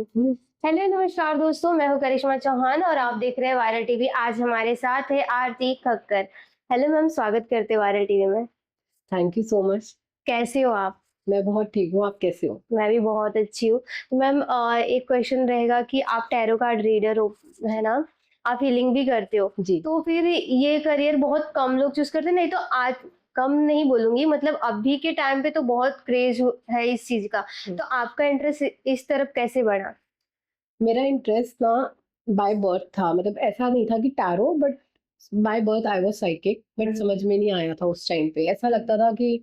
Hello नमस्कार दोस्तों, मैं हूँ करिश्मा चौहान और आप देख रहे हैं वायरल टीवी। आज हमारे साथ है आरती खक्कर। हेलो मैम, स्वागत करते हैं वायरल टीवी में। Thank you so much. कैसे हो आप? मैं बहुत ठीक हूँ, आप कैसे हो? मैं भी बहुत अच्छी हूँ। तो मैम एक क्वेश्चन रहेगा कि आप टैरो कार्ड रीडर हो, है ना? आप हीलिंग भी करते हो। जी। तो फिर ये करियर बहुत कम लोग चूज़ करते हैं, नहीं तो आज कम नहीं बोलूँगी, मतलब अभी के टाइम पे तो बहुत क्रेज़ है इस चीज़ का। हुँ। तो आपका इंटरेस्ट इस तरफ कैसे बढ़ा? मेरा इंटरेस्ट ना बाय बर्थ था, मतलब ऐसा नहीं था कि tarot, but by birth I was psychic, but हुँ, समझ में नहीं आया था उस टाइम पे। ऐसा लगता था कि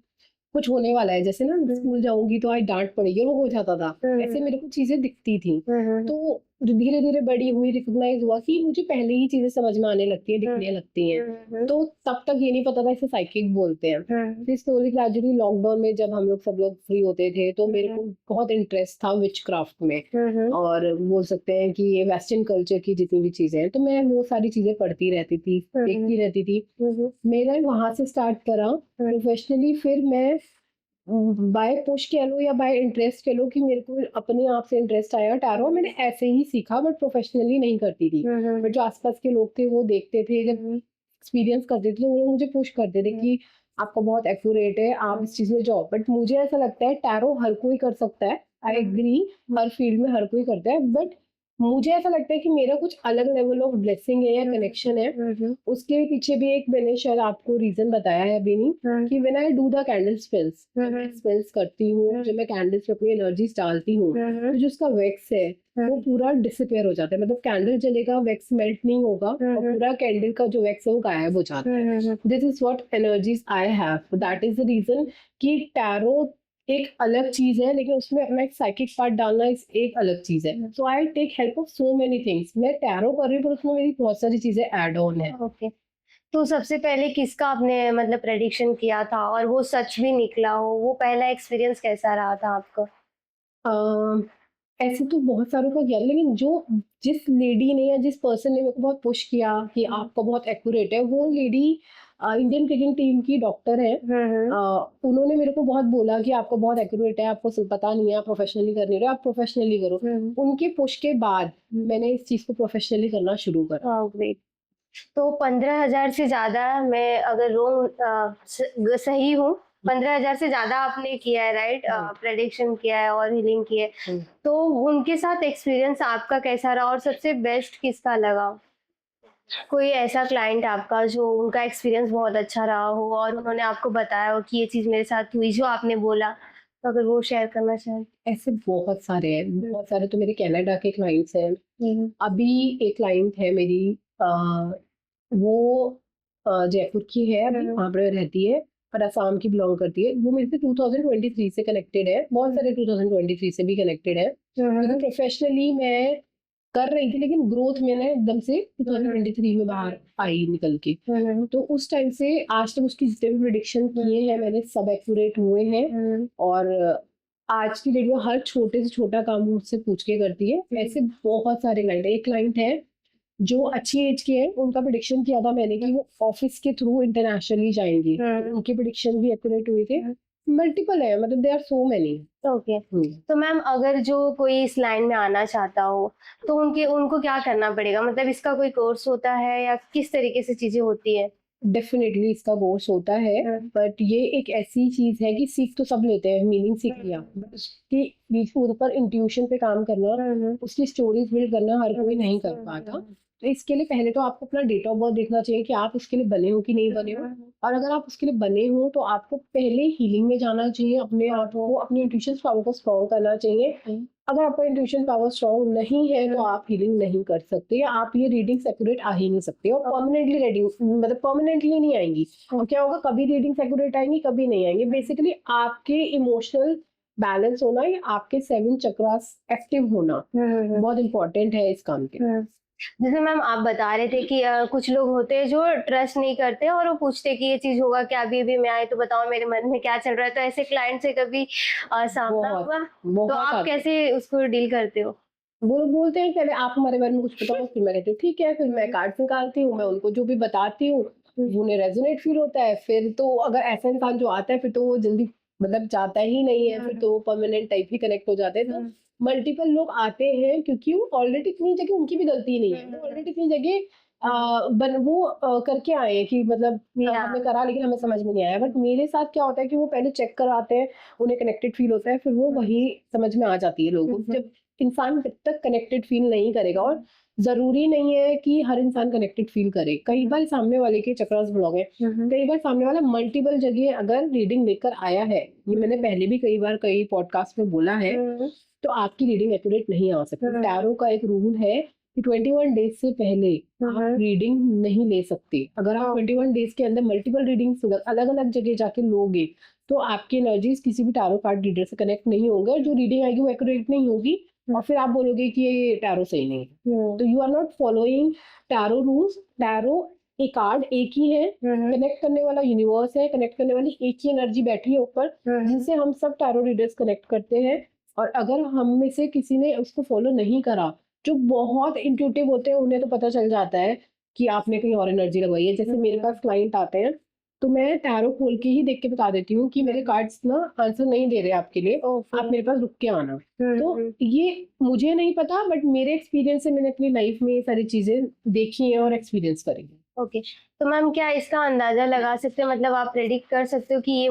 कुछ होने वाला है, जैसे ना हुँ, स्कूल जाऊँगी तो आज डाँट पड़ेगी और वो हो जाता था। हुँ, ऐसे मेरे को चीज़ें दिखती थी। हुँ, हुँ, तो धीरे-धीरे बड़ी हुई, रिकॉग्नाइज़ हुआ कि मुझे पहले ही चीज़ें समझ में आने लगती हैं, हुँ, दिखने लगती हैं। हुँ, हुँ, तो तब तक ये नहीं पता था इसे साइकिक बोलते हैं। हुँ, फिर स्लोली ग्रेजुअली लॉकडाउन में जब हम लोग सब लोग फ्री होते थे, तो मेरे हुँ, को बहुत इंटरेस्ट था विचक्राफ्ट में। हुँ, हुँ, और बोल सकते हैं कि ये वेस्टर्न कल्चर की जितनी भी चीज़ें हैं, तो मैं वो सारी चीज़ें पढ़ती रहती थी, हुँ, हुँ, देखती रहती थी। हुँ, मेरा वहाँ से स्टार्ट करा हुँ, प्रोफ़ेशनली, फिर मैं बाय पुश कह लो या बाय इंटरेस्ट कह लो कि मेरे को अपने आप से इंटरेस्ट आया टैरो, मैंने ऐसे ही सीखा, बट प्रोफ़ेशनली नहीं करती थी। हुँ, हुँ, बट जो आस-पास के लोग थे वो देखते थे, जब एक्सपीरियंस करते थे, तो वो मुझे पुश करते थे कि आपका बहुत एक्यूरेट है, आप इस चीज़ में जाओ। बट मुझे ऐसा लगता है टैरो हर कोई कर सकता है। आई एग्री, हर फील्ड में हर कोई करता है, बट मुझे ऐसा लगता है कि मेरा कुछ अलग लेवल ऑफ ब्लेसिंग है या कनेक्शन है। उसके पीछे भी एक मैंने शायद आपको रीज़न बताया है अभी नहीं, कि when I do the candle spells, जब मैं स्पेल्स करती हूँ, जब मैं कैंडल्स पे अपनी एनर्जीज़ डालती हूँ, तो जो उसका वैक्स है, वो पूरा डिसअपियर हो जाता है। मतलब कैंडल जलेगा, वैक्स मेल्ट नहीं होगा और पूरा कैंडल का जो वैक्स है वो गायब हो जाता है। This is what energies I have. That is the reason कि टैरो एक अलग चीज़ है, लेकिन उसमें अपना एक साइकिक पार्ट डालना इस एक अलग चीज़ है। So I take help of so many things. मैं टैरो कर रही हूँ, पर उसमें मेरी बहुत सारी चीज़ें ऐड ऑन है। ओके। तो सबसे पहले किसका आपने मतलब प्रेडिक्शन किया था और वो सच भी निकला हो, वो पहला एक्सपीरियंस कैसा रहा था आपका? अ, ऐसे तो बहुत सारों का किया, लेकिन जो जिस लेडी ने या जिस पर्सन ने मेरे को बहुत पुश किया कि आपका बहुत एक्यूरेट है, वो लेडी इंडियन क्रिकेट टीम की डॉक्टर है। हुँ, हुँ। उन्होंने मेरे को बहुत बोला कि आपका बहुत एक्यूरेट है, आपको पता नहीं है, आप प्रोफेशनली कर नहीं रहे, आप प्रोफेशनली करो। हुँ, उनके पुश के बाद मैंने इस चीज़ को प्रोफेशनली करना शुरू करा। Wow great. तो 15,000 से ज़्यादा, मैं अगर सही हूँ, 15,000 से ज़्यादा आपने किया है, राइट? राइट। प्रेडिक्शन किया है और हीलिंग की है। हुँ। तो उनके साथ एक्सपीरियंस आपका कैसा रहा और सबसे बेस्ट किसका लगा? कोई ऐसा क्लाइंट आपका जो उनका एक्सपीरियंस बहुत अच्छा रहा हो और उन्होंने आपको बताया हो कि ये चीज़ मेरे साथ हुई जो आपने बोला, तो अगर वो शेयर करना चाहें? ऐसे बहुत सारे हैं, बहुत सारे तो मेरे कनाडा के क्लाइंट्स हैं। हुँ, अभी एक क्लाइंट है मेरी, अ, वो जयपुर की है, हुँ, अभी हुँ, वहाँ पे रहती है, पर असम की बिलॉन्ग करती है। वो मेरे से 2023 से कनेक्टेड है, बहुत हुँ, सारे 2023 से भी कनेक्टेड है। हुँ, लेकिन हुँ, प्रोफ़ेशनली मैं कर रही थी, लेकिन ग्रोथ मैंने एकदम से हुँ, 2023 में बाहर आई निकल के। हुँ, हुँ, तो उस टाइम से आज तक उसकी जितने भी प्रेडिक्शन किए हैं मैंने, सब एक्यूरेट हुए हैं। हुँ, और आज की डेट में हर छोटे से छोटा काम वो मुझसे पूछ के करती है। ऐसे बहुत सारे क्लाइंट हैं। एक क्लाइंट है जो अच्छी एज के हैं, उनका प्रेडिक्शन किया था मैंने कि वो ऑफिस के थ्रू इंटरनेशनली जाएँगे, तो उनके प्रेडिक्शन भी एक्यूरेट हुए थे। हुँ। मल्टीपल है, मतलब there are so many. Okay. हुँ। तो मैम अगर जो कोई इस लाइन में आना चाहता हो, तो उनके उनको क्या करना पड़ेगा? मतलब इसका कोई कोर्स होता है या किस तरीके से चीज़ें होती हैं? डेफ़िनेटली इसका कोर्स होता है, हुँ, बट ये एक ऐसी चीज़ है कि सीख तो सब लेते हैं, मीनिंग सीख लिया, हुँ, बट उसके बीच में ऊपर इंट्यूशन पे काम करना, हुँ, हुँ, उसकी स्टोरीज़ बिल्ड करना हर कोई नहीं कर हुँ, पाता। हुँ, तो इसके लिए पहले तो आपको अपना डेट ऑफ बर्थ देखना चाहिए कि आप उसके लिए बने हो कि नहीं बने हो। हुँ, और अगर आप उसके लिए बने हो, तो आपको पहले हीलिंग में जाना चाहिए, अपने आप को, अपनी इंट्यूशन पावर को स्ट्रॉन्ग करना चाहिए। अगर आपका इंट्यूशन पावर स्ट्रॉन्ग नहीं है, तो आप हीलिंग नहीं कर सकते, या आप ये रीडिंग्स एक्यूरेट आ ही नहीं सकते, और परमानेंटली रीडिंग मतलब परमानेंटली नहीं आएँगी। और क्या होगा, कभी रीडिंग्स एक्यूरेट आएँगी, कभी नहीं आएँगी। बेसिकली आपके इमोशनल बैलेंस होना या आपके 7 चक्रास एक्टिव होना हुँ, बहुत इम्पोर्टेंट है इस काम के। हुँ। जैसे मैम आप बता रहे थे कि कुछ लोग होते हैं जो ट्रस्ट नहीं करते और वो पूछते हैं कि ये चीज़ होगा क्या? अभी-अभी मैं आई तो बताओ मेरे मन में क्या चल रहा है? तो ऐसे क्लाइंट से कभी सामना बहुत, हुआ? तो बहुत आप आते हैं। कैसे उसको डील करते हो? वो बोलते हैं पहले आप हमारे बारे में कुछ बताओ, फिर मैं कहती हूँ ठीक है, फिर मैं कार्ड्स निकालती हूँ, मैं उनको जो भी बताती हूँ, वो उन्हें रेज़ोनेट फ़ील होता है। फिर तो अगर ऐसा इंसान जो आता है, फिर तो वो जल्दी मतलब जाता ही नहीं है, फिर तो वो परमानेंट टाइप ही कनेक्ट हो जाते हैं। तो मल्टीपल लोग आते हैं क्योंकि वो ऑलरेडी इतनी जगह उनकी भी गलती नहीं है, वो ऑलरेडी इतनी जगह करके आए हैं कि मतलब हमने करा लेकिन हमें समझ में नहीं आया। बट मेरे साथ क्या होता है कि वो पहले चेक कराते हैं, उन्हें कनेक्टेड फील होता है, फिर वो वही समझ में आ जाती है लोगों को। जब इंसान जब तक कनेक्टेड फील नहीं करेगा, और जरूरी नहीं है कि हर इंसान कनेक्टेड फील करे, कई बार सामने वाले के चक्रस ब्लॉक है, कई बार सामने वाला मल्टीपल जगह अगर रीडिंग लेकर आया है, ये मैंने पहले भी कई बार कई पॉडकास्ट में बोला है, तो आपकी रीडिंग एक्यूरेट नहीं आ सकती। टैरो का एक रूल है कि 21 डेज से पहले आप रीडिंग नहीं ले सकते। अगर आप 21 डेज के अंदर मल्टीपल रीडिंग्स अलग अलग जगह जाके लोगे, तो आपकी एनर्जीज किसी भी टैरो कार्ड रीडर से कनेक्ट नहीं होंगे, और जो रीडिंग आएगी वो एक्यूरेट नहीं होगी, और फिर आप बोलोगे कि ये टैरो सही नहीं है। तो you are not following tarot rules. Tarot एक कार्ड एक ही है, कनेक्ट करने वाला यूनिवर्स है, कनेक्ट करने वाली एक ही एनर्जी बैठी है ऊपर, जिनसे हम सब टैरो रीडर्स कनेक्ट करते हैं। और अगर हम में से किसी ने उसको फॉलो नहीं करा, जो बहुत इंट्यूटिव होते हैं उन्हें तो पता चल जाता है कि आपने कहीं और एनर्जी लगवाई है। जैसे मेरे पास क्लाइंट आते हैं, तो मैं टैरो खोल के ही देख के बता देती हूँ कि मेरे कार्ड्स ना आंसर नहीं दे रहे आपके लिए, आप मेरे पास रुक के आना। तो ये मुझे नहीं पता, बट मेरे एक्सपीरियंस से मैंने अपनी लाइफ में ये सारी चीजें देखी हैं और एक्सपीरियंस करी हैं। ओके, तो मैम क्या इसका अंदाजा लगा सकते हैं, मतलब आप प्रेडिक्ट कर सकते हो कि ये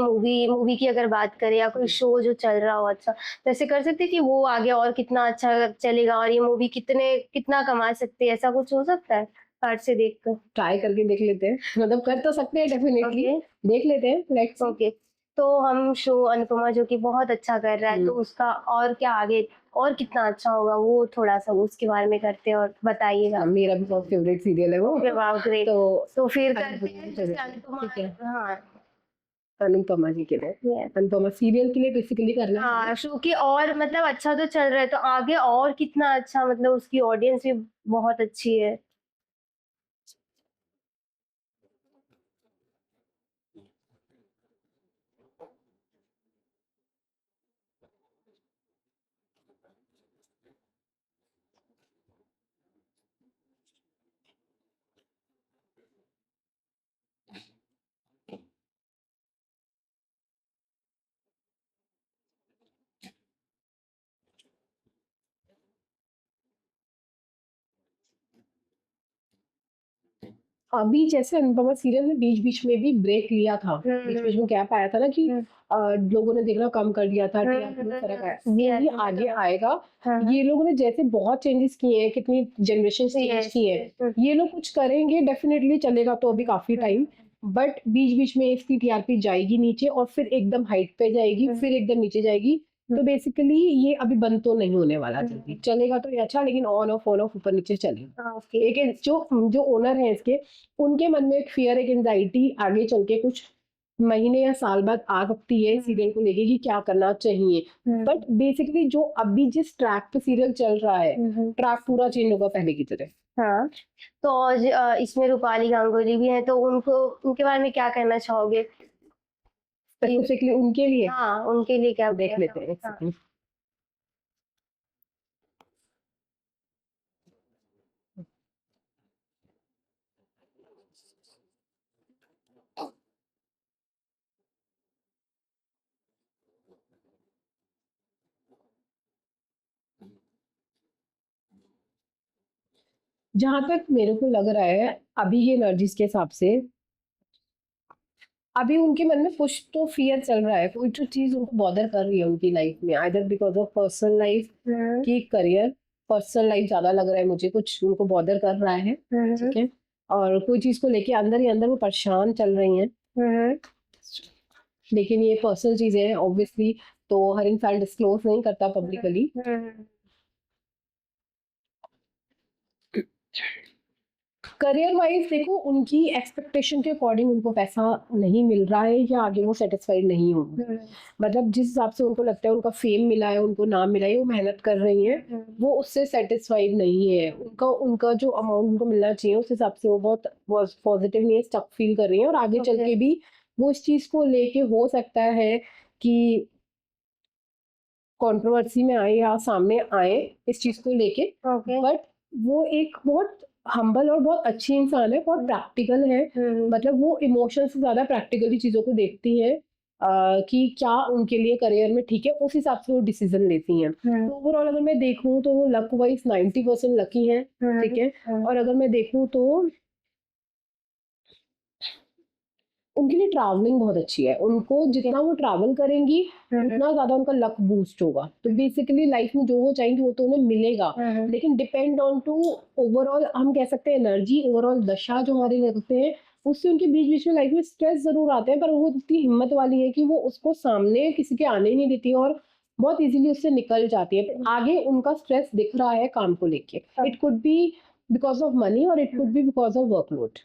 मूवी की अगर बात करें या कोई शो जो चल रहा हो अच्छा, तो ऐसे कर सकते हैं कि वो आगे और कितना अच्छा चलेगा और ये मूवी कितना कमा सकती है, ऐसा कुछ हो सकता है कार्ड से देखकर? ट्राई करके देख लेते हैं, मतलब कर तो सकते हैं डेफिनेटली। ओके देख लेते हैं, लेट्स सी। ओके, तो हम शो अनुपमा जो कि बहुत अच्छा कर रहा है, तो उसका और क्या आगे और कितना अच्छा होगा, वो थोड़ा सा उसके बारे में करते हैं और बताइएगा। मेरा भी बहुत फेवरेट सीरियल है वो। ओके वाह ग्रेट, तो फिर करते हैं जैसे अनुपमा। ठीक है, हाँ अनुपमा जी के लिए, yes। अनुपमा सीरियल के लिए बेसिकली करना है। हाँ शो की और मतलब अच्छा तो चल रहा है, तो आगे और कितना अच्छा, मतलब उसकी ऑडियंस भी बहुत अच्छी है। अभी जैसे अनुपमा सीरियल में बीच बीच में भी ब्रेक लिया था, बीच बीच में गैप आया था ना कि लोगों ने देखना कम कर दिया था, टीआरपी में फर्क आया, वो भी आगे आएगा। ये लोगों ने जैसे बहुत चेंजेस किए हैं, कितनी जनरेशन चेंज की है, ये लोग कुछ करेंगे, डेफिनेटली चलेगा तो अभी काफी टाइम, बट बीच बीच में इसकी टीआरपी जाएगी नीचे और फिर एकदम हाइट पे जाएगी, फिर एकदम नीचे जाएगी। तो बेसिकली ये अभी बंद तो नहीं होने वाला, जल्दी चलेगा तो ये अच्छा, लेकिन ऑन ऑफ ऊपर नीचे चलेगा। एक जो ओनर है इसके, उनके मन में एक फियर, एक एंजाइटी आगे चल के कुछ महीने या साल बाद आ सकती है सीरियल को लेके कि क्या करना चाहिए। बट बेसिकली जो अभी जिस ट्रैक पे सीरियल चल रहा है, ट्रैक पूरा चेंज होगा पहले की तरह। हाँ, तो और इसमें रूपाली गांगुली भी है, तो उनके बारे में क्या कहना चाहोगे? स्पेसिफिकली उनके लिए हाँ उनके लिए क्या देख कहना लेते हैं एक चाहोगे? हाँ। सेकंड। जहां तक मेरे को लग रहा है अभी ये एनर्जीज के हिसाब से, अभी उनके मन में कुछ तो फियर चल रहा है, कोई तो चीज उनको बॉदर कर रही है उनकी लाइफ में, either because of personal life की करियर, पर्सनल लाइफ ज्यादा लग रहा है मुझे, कुछ उनको बॉदर कर रहा है, ठीक है, और कोई चीज को लेके अंदर ही अंदर वो परेशान चल रही हैं। लेकिन ये पर्सनल चीजें हैं ऑब्वियसली, तो हर इंसान डिस्क्लोज नहीं करता पब्लिकली। करियर वाइज देखो, उनकी एक्सपेक्टेशन के अकॉर्डिंग उनको पैसा नहीं मिल रहा है, या आगे वो सेटिस्फाइड नहीं होंगे। मतलब जिस हिसाब से उनको लगता है उनका फेम मिला है, उनको नाम मिला है, वो मेहनत कर रही हैं, वो उससे सेटिस्फाइड नहीं है। उनका जो अमाउंट उनको मिलना चाहिए उस हिसाब से वो बहुत पॉजिटिव नहीं है, स्टक फील कर रही हैं, और आगे चल के भी वो इस चीज को लेके हो सकता है कि कंट्रोवर्सी में आए या सामने आए इस चीज को लेके। बट वो एक बहुत हम्बल और बहुत अच्छी इंसान है, बहुत प्रैक्टिकल है, मतलब वो इमोशन से ज्यादा प्रैक्टिकली चीजों को देखती है। कि क्या उनके लिए करियर में ठीक है, उस हिसाब से वो डिसीजन लेती हैं। तो ओवरऑल अगर मैं देखूँ तो वो लक वाइज 90% लकी हैं, ठीक है। और अगर मैं देखूँ तो उनके लिए ट्रैवलिंग बहुत अच्छी है। उनको जितना वो ट्रैवल करेंगी उतना ज़्यादा उनका लक बूस्ट होगा। तो बेसिकली लाइफ में जो वो चाहेंगी वो तो उन्हें मिलेगा, लेकिन डिपेंड ऑन टू ओवरऑल हम कह सकते हैं एनर्जी, ओवरऑल दशा जो हमारे लगते हैं, उससे उनके बीच-बीच में लाइफ में स्ट्रेस ज़रूर आते हैं, पर वो इतनी हिम्मत वाली है कि वो उसको सामने किसी के आने ही नहीं देती है और बहुत ईज़िली उससे निकल जाती है। आगे उनका स्ट्रेस दिख रहा है काम को लेके। It could be because of money और it could be because of workload.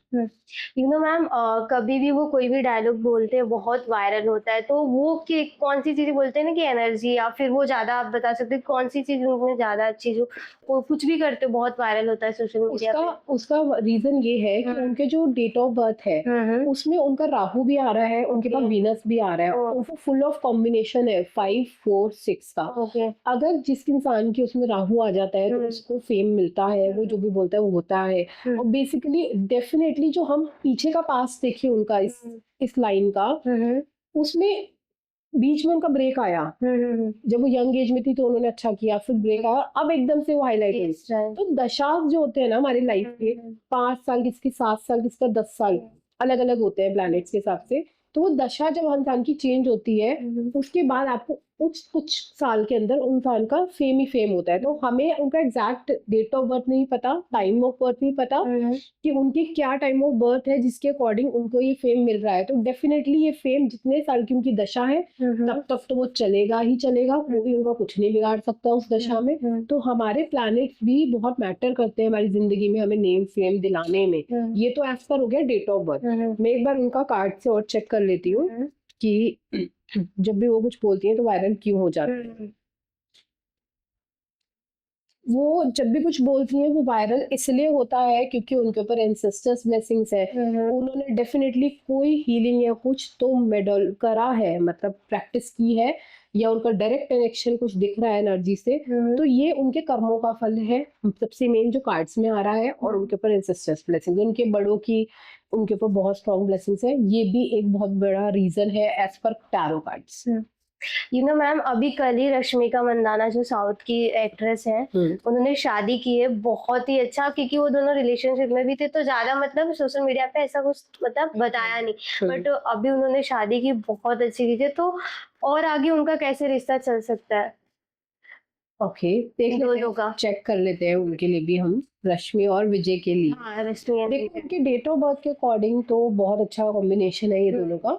You know ma'am, कभी भी वो कोई भी डायलॉग बोलते हैं बहुत वायरल होता है, तो वो कि कौन सी चीजें बोलते हैं ना कि एनर्जी, या फिर वो ज्यादा आप बता सकते हैं कौन सी चीज उनमें ज्यादा अच्छी, जो वो कुछ भी करते हो बहुत वायरल होता है सोशल मीडिया उसका पे। उसका रीज़न ये है कि उनके जो डेट ऑफ बर्थ है, उसमें उनका राहु भी आ रहा है, उनके पास ओके। वीनस भी आ रहा है, ओ, वो फुल ऑफ कॉम्बिनेशन है 5, 4, 6 का। ओके। अगर जिस इंसान की उसमें राहु आ जाता है, तो उसको फेम मिलता है, वो जो भी बोलता है वो होता है। और बेसिकली डेफ़िनेटली जो हम पीछे का पास्ट देखें उनका इस लाइन का, उसमें बीच में उनका ब्रेक आया। जब वो यंग एज में थी तो उन्होंने अच्छा किया, फिर ब्रेक आया, अब एकदम से वो हाइलाइट हुई। Yes, right. तो दशा जो होते हैं ना हमारी लाइफ के, 5 साल, किसकी 7 साल, किसका 10 साल, अलग-अलग होते हैं प्लैनेट्स के हिसाब से। तो वो दशा जब इंसान की चेंज होती है, उसके बाद आपको कुछ कुछ साल के अंदर उन इंसान का फेम ही फेम होता है। तो हमें उनका एग्ज़ैक्ट डेट ऑफ बर्थ नहीं पता, टाइम ऑफ बर्थ नहीं पता कि उनकी क्या टाइम ऑफ बर्थ है जिसके अकॉर्डिंग उनको ये फेम मिल रहा है। तो डेफ़िनेटली ये फेम जितने साल की उनकी दशा है, तब तक तो वो चलेगा ही चलेगा, कोई उनका कुछ नहीं बिगाड़ सकता उस दशा में। तो हमारे प्लैनेट्स भी बहुत मैटर करते हैं हमारी ज़िंदगी में, हमें नेम फेम दिलाने में। ये तो एज़ पर हो गया डेट ऑफ बर्थ। मैं एक बार उनका कार्ड से और चेक कर लेती हूँ कि जब भी वो कुछ बोलती हैं तो वायरल क्यों हो जाता है। वो जब भी कुछ बोलती हैं वो वायरल इसलिए होता है क्योंकि उनके ऊपर एंसेस्टर्स ब्लेसिंग्स है। उन्होंने डेफिनेटली कोई हीलिंग या कुछ तो मेडल करा है, मतलब प्रैक्टिस की है, या उनका डायरेक्ट कनेक्शन कुछ दिख रहा है एनर्जी से। तो ये उनके कर्मों का फल है, सबसे मेन जो कार्ड्स में आ रहा है। और उनके ऊपर एंसेस्टर्स ब्लेसिंग, उनके बड़ों की उनके ऊपर बहुत स्ट्रॉन्ग ब्लेसिंग्स है। ये भी एक बहुत बड़ा रीजन है as per tarot cards. You know ma'am, अभी कल ही रश्मिका मंदाना जो साउथ की एक्ट्रेस है, उन्होंने शादी की है। बहुत ही अच्छा, क्योंकि वो दोनों रिलेशनशिप में भी थे तो ज्यादा मतलब सोशल मीडिया पे ऐसा कुछ मतलब बताया नहीं, बट अभी उन्होंने शादी की, बहुत अच्छी की है। तो और आगे उनका कैसे रिश्ता चल सकता है ओके, देख दो लेते लोगों हैं, का? चेक कर लेते हैं उनके लिए भी हम, रश्मि और विजय के लिए। हाँ, रश्मि एंड देखो विजय। उनके डेट ऑफ बर्थ के अकॉर्डिंग तो बहुत अच्छा कॉम्बिनेशन है ये दोनों का।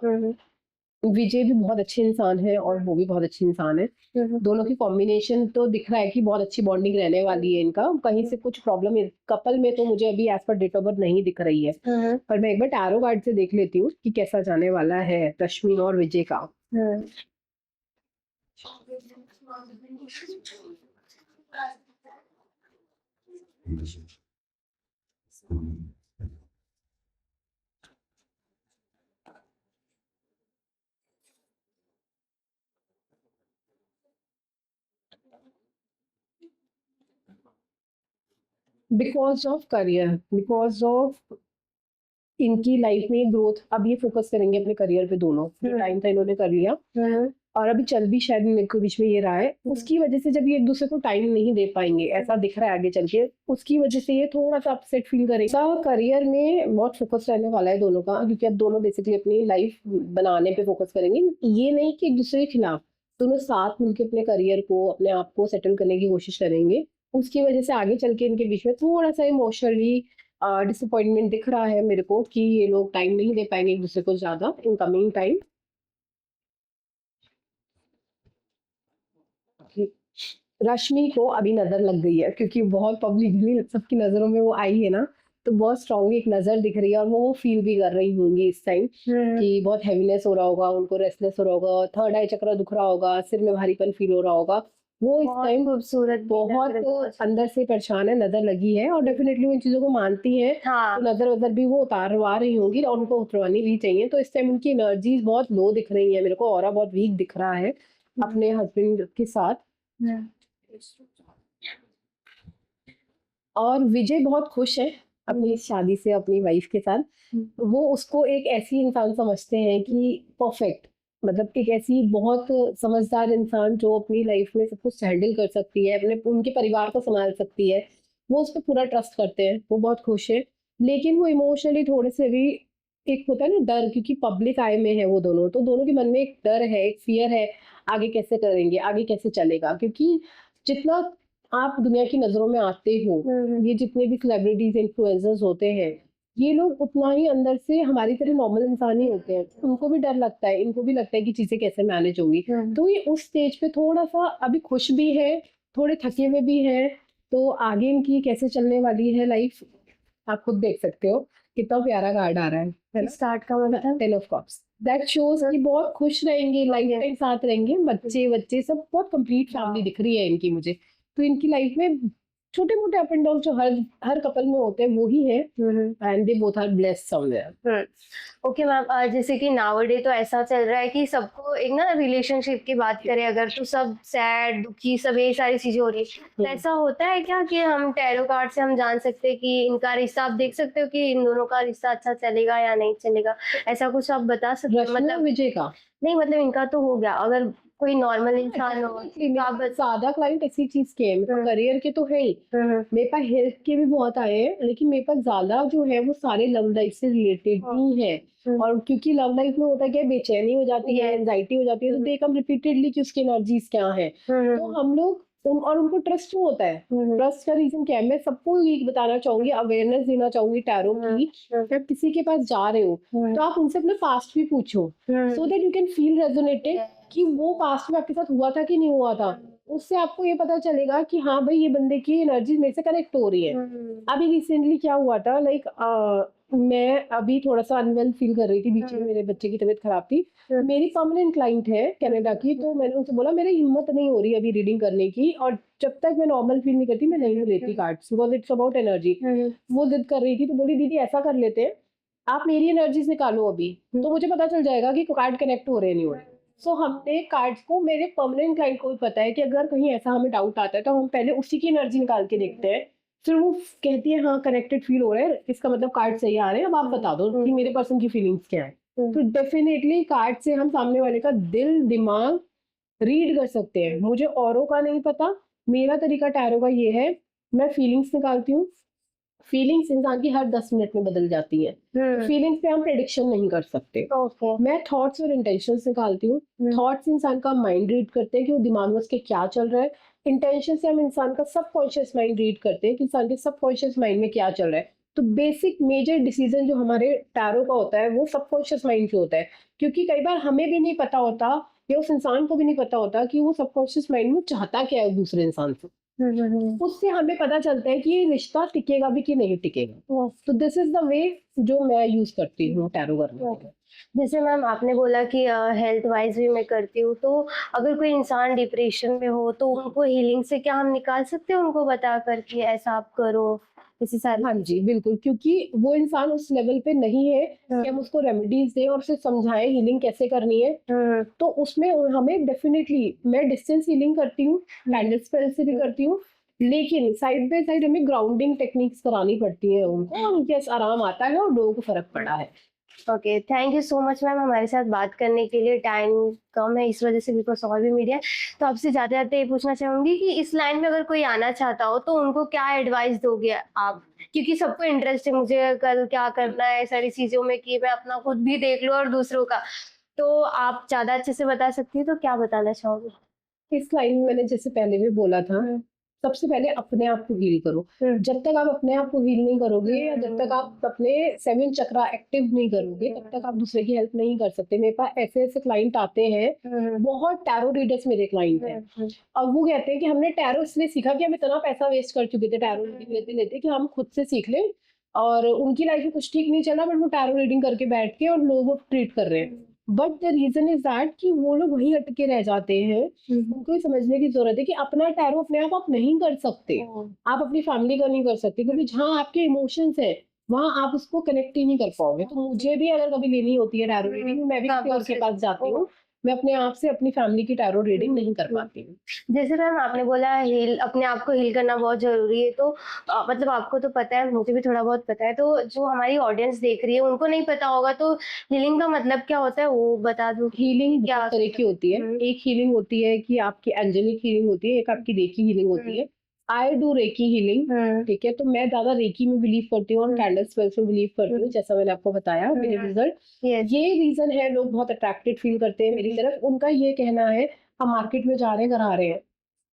विजय भी बहुत अच्छे इंसान है और वो भी बहुत अच्छे इंसान है। दोनों की कॉम्बिनेशन तो दिख रहा है कि बहुत अच्छी बॉन्डिंग रहने वाली है इनका। कहीं से कुछ प्रॉब्लम कपल में तो मुझे अभी as per date of birth नहीं दिख रही है। पर मैं एक बार टैरो कार्ड से देख लेती हूँ कि कैसा जाने वाला है रश्मि और विजय का। Because of career, because of इनकी लाइफ में ग्रोथ, अब ये फोकस करेंगे अपने करियर पे दोनों। टाइम था इन्होंने कर लिया और अभी चल भी शायद इनके बीच में ये रहा है, उसकी वजह से जब ये एक दूसरे को टाइम नहीं दे पाएंगे, ऐसा दिख रहा है आगे चल के, उसकी वजह से ये थोड़ा सा अपसेट फील करेगा। करियर में बहुत फोकस रहने वाला है दोनों का, क्योंकि अब दोनों बेसिकली अपनी लाइफ बनाने पे फोकस करेंगे। ये नहीं कि एक दूसरे के खिलाफ, दोनों साथ मिलकर अपने करियर को, अपने आप को सेटल करने की कोशिश करेंगे। उसकी वजह से आगे चल के इनके बीच में थोड़ा सा इमोशनली डिसअपॉइंटमेंट दिख रहा है मेरे को कि ये लोग टाइम नहीं दे पाएंगे एक दूसरे को ज्यादा इन कमिंग टाइम। रश्मि को अभी नजर लग गई है क्योंकि बहुत पब्लिकली सबकी नजरों में वो आई है ना, तो बहुत स्ट्रांगली एक नजर दिख रही है और वो फील भी कर रही होंगी इस टाइम कि बहुत हैवीनेस हो रहा होगा उनको, रेस्टलेस हो रहा होगा, थर्ड आई चक्र दुख रहा होगा, सिर में भारीपन फील हो रहा होगा। वो इस बहुत टाइम खूबसूरत भी लग बहुत रही है। अंदर से परेशान है, नजर लगी है और डेफिनेटली वो इन चीजों को मानती है। तो हाँ। नजर वजर भी वो उतारवा रही होंगी और उनको उतरवानी भी चाहिए। तो इस टाइम उनकी एनर्जीज बहुत लो दिख रही है मेरे को, ऑरा बहुत वीक दिख रहा है अपने हस्बैंड के साथ। और विजय बहुत खुश है अपनी इस शादी से अपनी वाइफ के साथ। वो उसको एक ऐसी इंसान समझते हैं कि परफेक्ट, मतलब एक ऐसी बहुत समझदार इंसान जो अपनी लाइफ में सब कुछ हैंडल कर सकती है, अपने उनके परिवार को संभाल सकती है, वो उस पे पूरा ट्रस्ट करते हैं, वो बहुत खुश है। लेकिन वो इमोशनली थोड़े से भी, एक होता है ना डर, क्योंकि पब्लिक आई में है वो दोनों, तो दोनों के मन में एक डर है, एक फियर है, आगे कैसे करेंगे, आगे कैसे चलेगा। क्योंकि जितना आप दुनिया की नज़रों में आते हो, ये जितने भी सेलिब्रिटीज इन्फ्लुएंसर्स होते हैं, ये लोग उतना ही अंदर से हमारी तरह नॉर्मल इंसान ही होते हैं। उनको भी डर लगता है, इनको भी लगता है कि चीज़ें कैसे मैनेज होंगी। तो ये उस स्टेज पे थोड़ा-सा अभी खुश भी है, थोड़े थके हुए भी हैं, तो आगे इनकी कैसे चलने वाली है लाइफ, आप खुद देख सकते हो। कितना प्यारा कार्ड आ रहा है ना? स्टार्ट का मतलब 10 ऑफ कप्स। दैट शोज़ कि बहुत खुश रहेंगे, लाइफ टाइम साथ रहेंगे, बच्चे-वच्चे सब बहुत कंप्लीट फैमिली दिख रही है इनकी मुझे। तो इनकी लाइफ में छोटे-मोटे अप एंड डाउन जो हर कपल में होते हैं वो ही है, and they both are blessed somewhere. Okay ma'am, जैसे कि नाउअडे तो ऐसा चल रहा है कि सबको एक ना रिलेशनशिप की बात करें अगर, तो सब सैड, दुखी, सब ये सारी चीजें हो रही है। तो ऐसा होता है क्या कि हम टैरो कार्ड से हम जान सकते हैं कि इनका रिश्ता, आप देख सकते हो कि इन दोनों का रिश्ता अच्छा चलेगा या नहीं चलेगा, ऐसा कुछ आप बता सकते हो? रश्मि और मतलब विजय का नहीं, मतलब इनका तो हो गया, अगर कोई नॉर्मल इंसान हो तो आप ज्यादा क्लाइंट ऐसी चीज के हैं, करियर के तो है ही, मेरे पास हेल्थ के भी बहुत आए हैं, लेकिन मेरे पास ज्यादा जो है वो सारे लव लाइफ से रिलेटेड ही है। और क्योंकि लव लाइफ में होता है क्या, बेचैनी हो जाती है, एंजाइटी हो जाती है, तो दे कम रिपीटेडली कि उसकी एनर्जीज क्या है। तो हम लोग और उनको ट्रस्ट क्यों होता है, ट्रस्ट का रीजन क्या है, मैं सबको ये बताना चाहूंगी, अवेयरनेस देना चाहूंगी टैरो की। जब किसी के पास जा रहे हो तो आप उनसे अपना पास्ट भी पूछो, so that you can feel resonated कि वो पास्ट में आपके साथ हुआ था कि नहीं हुआ था। उससे आपको ये पता चलेगा कि हाँ भाई, ये बंदे की एनर्जी मेरे से कनेक्ट हो रही है। अभी रिसेंटली क्या हुआ था, लाइक मैं अभी थोड़ा सा अनवेल फील कर रही थी, बीच में मेरे बच्चे की तबीयत खराब थी। मेरी परमानेंट क्लाइंट है कनाडा की, तो मैंने उनसे बोला मेरी हिम्मत नहीं हो रही अभी रीडिंग करने की, और जब तक मैं नॉर्मल फील नहीं करती मैं नहीं लेती cards, because it's about energy. वो जिद कर रही थी, तो बोली दीदी ऐसा कर लेते हैं, आप मेरी एनर्जीज निकालो अभी, तो मुझे पता चल जाएगा कि कार्ड कनेक्ट हो रहे हैं नहीं हो रहे। सो हमने कार्ड्स को, मेरे परमानेंट क्लाइंट को भी पता है कि अगर कहीं ऐसा हमें डाउट आता है तो हम पहले उसी की एनर्जी निकाल के देखते हैं, फिर वो कहती है हाँ कनेक्टेड फील हो रहा है, इसका मतलब कार्ड सही आ रहे हैं, अब आप बता दो कि मेरे पर्सन की फीलिंग्स क्या है। तो डेफिनेटली कार्ड से हम सामने वाले का दिल दिमाग रीड कर सकते हैं। मुझे औरों का नहीं पता, मेरा तरीका टैरो का ये है, मैं फीलिंग्स निकालती हूँ। फीलिंग्स इंसान की हर 10 मिनट में बदल जाती है, फीलिंग्स पे हम प्रेडिक्शन नहीं कर सकते। मैं थॉट्स और इंटेंशंस निकालती हूँ। थॉट्स इंसान का माइंड रीड करते हैं कि वो दिमाग में उसके क्या चल रहा है। इंटेंशन से हम इंसान का सबकॉन्शियस माइंड रीड करते हैं कि इंसान के सबकॉन्शियस माइंड में क्या चल रहा है। तो बेसिक मेजर डिसीजन जो हमारे टैरो का होता है वो सबकॉन्शियस माइंड से होता है, क्योंकि कई बार हमें भी नहीं पता होता या उस इंसान को भी नहीं पता होता कि वो सबकॉन्शियस माइंड में चाहता क्या है दूसरे इंसान से। उससे हमें पता चलता है कि ये रिश्ता टिकेगा भी कि नहीं टिकेगा। तो दिस इज द वे जो मैं यूज करती हूँ टैरो करने के लिए। जैसे मैम आपने बोला कि हेल्थ वाइज भी मैं करती हूँ, तो अगर कोई इंसान डिप्रेशन में हो तो उनको हीलिंग से क्या हम निकाल सकते हैं, उनको बता कर कि ऐसा आप करो, इसी सारी हाँ जी बिल्कुल, क्योंकि वो इंसान उस लेवल पे नहीं है कि हम उसको रेमेडीज दें और उसे समझाएं हीलिंग कैसे करनी है। तो उसमें हमें डेफिनेटली, मैं डिस्टेंस हीलिंग करती हूँ, कैंडल स्पेल से भी करती हूँ, लेकिन साइड बाय साइड हमें ग्राउंडिंग टेक्निक्स करानी पड़ती है उनको, और उनके आराम आता है और लोगों को फर्क पड़ा है। Okay, thank you so much ma'am हमारे साथ बात करने के लिए। टाइम कम है इस वजह से, बिकॉज और भी मीडिया। तो आपसे जाते जाते ये पूछना चाहूंगी कि इस लाइन में अगर कोई आना चाहता हो तो उनको क्या एडवाइस दोगे आप, क्योंकि सबको इंटरेस्ट है, मुझे कल क्या करना है सारी चीजों में, कि मैं अपना खुद भी देख लूं और दूसरों का, तो आप ज्यादा अच्छे से बता सकती है, तो क्या बताना चाहोगे? इस लाइन में मैंने जैसे पहले भी बोला था, सबसे पहले अपने आप को हील करो। जब तक आप अपने आप को हील नहीं करोगे या जब तक आप अपने 7 चक्रा एक्टिव नहीं करोगे, तब तक आप दूसरे की हेल्प नहीं कर सकते। मेरे पास ऐसे ऐसे क्लाइंट आते हैं, बहुत टैरो रीडर्स मेरे क्लाइंट हैं, और वो कहते हैं कि हमने टैरो इसलिए सीखा कि हम इतना पैसा वेस्ट कर चुके थे टैरो रीडिंग लेते लेते कि हम खुद से सीख लें, और उनकी लाइफ में कुछ ठीक नहीं चला, बट वो टैरो रीडिंग करके बैठ के और लोगों को ट्रीट कर रहे हैं। But the reason is that कि वो लोग वहीं अटके रह जाते हैं। उनको ये समझने की जरूरत है कि अपना टैरो अपने आप नहीं कर सकते, आप अपनी फैमिली का नहीं कर सकते, क्योंकि जहाँ आपके इमोशंस है वहां आप उसको कनेक्ट ही नहीं कर पाओगे। तो मुझे भी अगर कभी लेनी होती है टैरो रीडिंग, मैं भी किसी और के पास जाती हूँ, मैं अपने आप से अपनी फैमिली की टैरो रीडिंग नहीं कर पाती हूँ। जैसे मैम आपने बोला हील अपने आप को हील करना बहुत ज़रूरी है, तो मतलब आपको तो पता है, मुझे भी थोड़ा बहुत पता है, तो जो हमारी ऑडियंस देख रही है, उनको नहीं पता होगा, तो हीलिंग का मतलब क्या होता है, वो बता दो? हीलिंग क्या बहुत तरह की होती है। हुँ, एक हीलिंग होती है कि आपकी एंजेलिक हीलिंग होती है, एक आपकी रेकी हीलिंग होती है। आई डू रेकी हीलिंग, हुँ, ठीक है? तो मैं ज़्यादा रेकी में बिलीव करती हूँ और हुँ, कैंडल स्पेल्स में बिलीव करती हूँ, हुँ, जैसा मैंने आपको बताया मेरे हुँ, रिजल्ट। यस, ये रीज़न है लोग बहुत अट्रैक्टेड फील करते हैं मेरी तरफ। उनका ये कहना है हम मार्केट में जा रहे हैं, घर आ रहे हैं।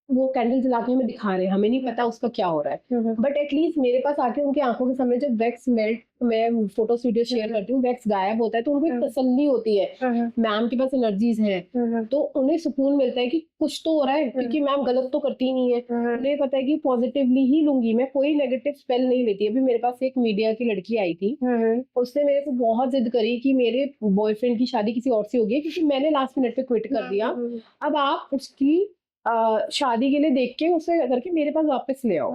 वो कैंडल जला के हमें दिखा रहे हैं, हमें नहीं पता उसका क्या हो रहा है। हुँ, हुँ, बट एटलीस्ट मेरे पास आके उनकी आँखों के सामने जब वैक्स मेल्ट, मैं फ़ोटोज़ वीडियो शेयर करती हूँ, वैक्स गायब होता है तो उनको एक हुँ, तसल्ली होती है, हुँ, मैम के पास एनर्जीज़ हैं। हुँ, तो उन्हें सुकून मिलता है कि कुछ तो हो रहा है, क्योंकि मैम गलत तो करती नहीं है। हुँ, उन्हें पता है कि पॉज़िटिवली ही लूँगी मैं, कोई नेगेटिव स्पेल नहीं लेती। अभी मेरे पास एक मीडिया की लड़की आई थी, हुँ, उसने मेरे से बहुत ज़िद करी कि मेरे बॉयफ्रेंड की शादी किसी और से हो गई है, क्योंकि मैंने लास्ट मिनट पे क्विट कर दिया। हुँ, अब आप उसकी शादी के लिए देख के उसे करके मेरे पास वापस ले आओ।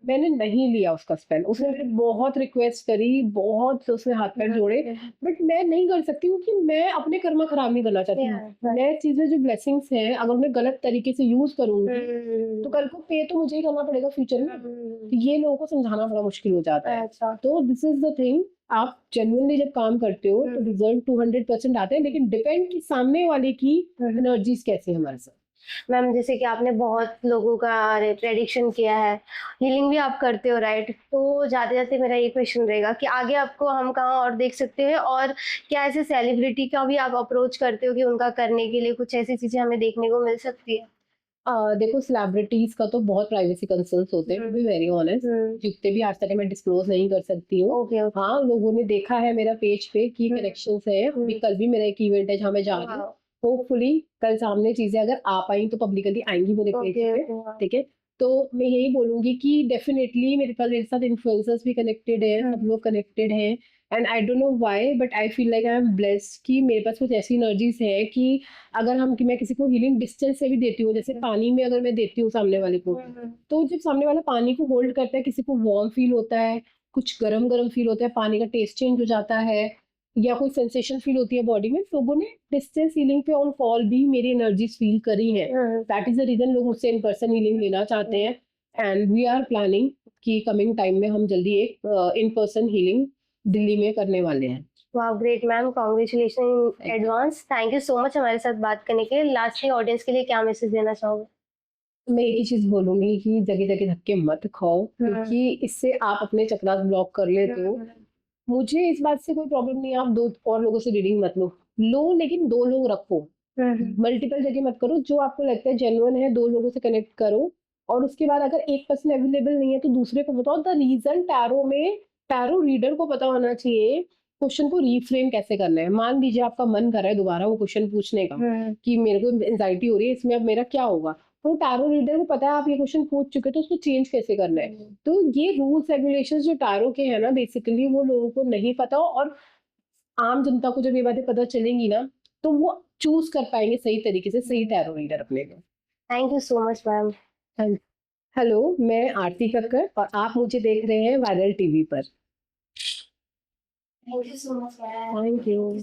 मैंने नहीं लिया उसका स्पेल। उसने मेरे बहुत रिक्वेस्ट करी, बहुत उसने हाथ-पैर जोड़े, बट मैं नहीं कर सकती, क्योंकि मैं अपने कर्म खराब नहीं करना चाहती। मैं चीज़ें जो ब्लेसिंग्स हैं, अगर उन्हें गलत तरीके से यूज़ करूँगी, तो कल को पे तो मुझे ही करना पड़ेगा फ्यूचर में। तो ये लोगों को समझाना बड़ा मुश्किल हो जाता है। अच्छा, तो दिस इज़ द थिंग, आप जेन्युइनली जब काम करते हो तो रिज़ल्ट 200% आते हैं, लेकिन डिपेंड कि सामने वाले की एनर्जीज़ कैसी है हमारे साथ। मैम जैसे कि आपने बहुत लोगों का प्रेडिक्शन किया है, हीलिंग भी आप करते हो राइट? तो जाते-जाते मेरा ये क्वेश्चन रहेगा कि आगे आपको हम कहाँ और देख सकते हैं, और क्या ऐसे सेलिब्रिटी का भी आप अप्रोच करते हो कि उनका करने के लिए कुछ ऐसी चीज़ें हमें देखने को मिल सकती है? देखो, सेलिब्रिटीज़ का तो बहुत प्राइवेसी कंसर्न्स होते हैं, टू बी वेरी ऑनेस्ट। जितने भी आज तक है मैं डिस्क्लोज़ नहीं कर सकती हूँ। Okay, okay. हाँ, लोगों ने देखा है मेरा पेज पे कि कनेक्शंस हैं। अभी कल भी मेरा एक इवेंट है जहाँ मैं जा रही हूँ। वाओ! होपफुली कल सामने चीज़ें अगर आ पाई तो पब्लिकली आएँगी मेरे पेज ओके, पे, ओके, हाँ। ठीक है? तो मैं यही बोलूँगी कि डेफ़िनेटली मेरे साथ इन्फ्लुएंसर्स भी कनेक्टेड हैं, सब लोग कनेक्टेड हैं, and I don't know why, but I feel like I am blessed कि मेरे पास कुछ ऐसी एनर्जीज़ है कि अगर मैं किसी को हीलिंग डिस्टेंस से भी देती हूँ, जैसे पानी में अगर मैं देती हूँ सामने वाले को, तो जब सामने वाला पानी को होल्ड करता है, किसी को वार्म फील होता है, कुछ गरम-गरम फील होता है, पानी का टेस्ट चेंज हो जाता है, या कोई सेंसेशन फील होती है बॉडी में, लोगों ने डिस्टेंस हीलिंग पे ऑन कॉल भी मेरी एनर्जीज़ फील करी हैं। दैट इज़ द रीज़न लोग मुझसे इन पर्सन हीलिंग लेना चाहते हैं, एंड वी आर प्लानिंग कि कमिंग टाइम में हम जल्दी एक इन पर्सन हीलिंग दिल्ली में करने वाले हैं। Wow! Great ma'am, congratulation in thank you. Advance. Thank you so much हमारे साथ बात करने के लिए। लास्टली ऑडियंस के लिए क्या मैसेज देना चाहोगे? मैं एक ही चीज़ बोलूँगी कि जगह-जगह धक्के मत खाओ, क्योंकि इससे आप अपने चक्रास ब्लॉक कर लेते हो। मुझे इस बात से कोई प्रॉब्लम नहीं है, आप 2 और लोगों से रीडिंग मत लो। लो, लेकिन 2 लोग रखो। मल्टीपल जगह मत करो, जो आपको लगता है जेन्युइन है, 2 लोगों से कनेक्ट करो, और उसके बाद अगर एक पर्सन अवेलेबल नहीं है तो दूसरे को बताओ। द रीज़न टैरो में, टैरो रीडर को पता होना चाहिए क्वेश्चन को रीफ्रेम कैसे करना है। मान लीजिए आपका मन कर रहा है दोबारा वो क्वेश्चन पूछने का कि मेरे को एंग्ज़ायटी हो रही है, इसमें अब मेरा क्या होगा? तो टैरो रीडर को पता है आप ये क्वेश्चन पूछ चुके हो, तो उसको चेंज कैसे करना है। तो ये रूल्स रेगुलेशंस जो टैरो के हैं ना, बेसिकली वो लोगों को नहीं पता, और आम जनता को जब ये बातें पता चलेंगी ना, तो वो चूज़ कर पाएँगे सही तरीके से सही टैरो रीडर अपने लिए। Thank you so much ma'am. हाँ जी। हेलो, मैं आरती कक्कड़ और आप मुझे देख रहे हैं वायरल टीवी पर। Thank you so much ma'am. Thank you.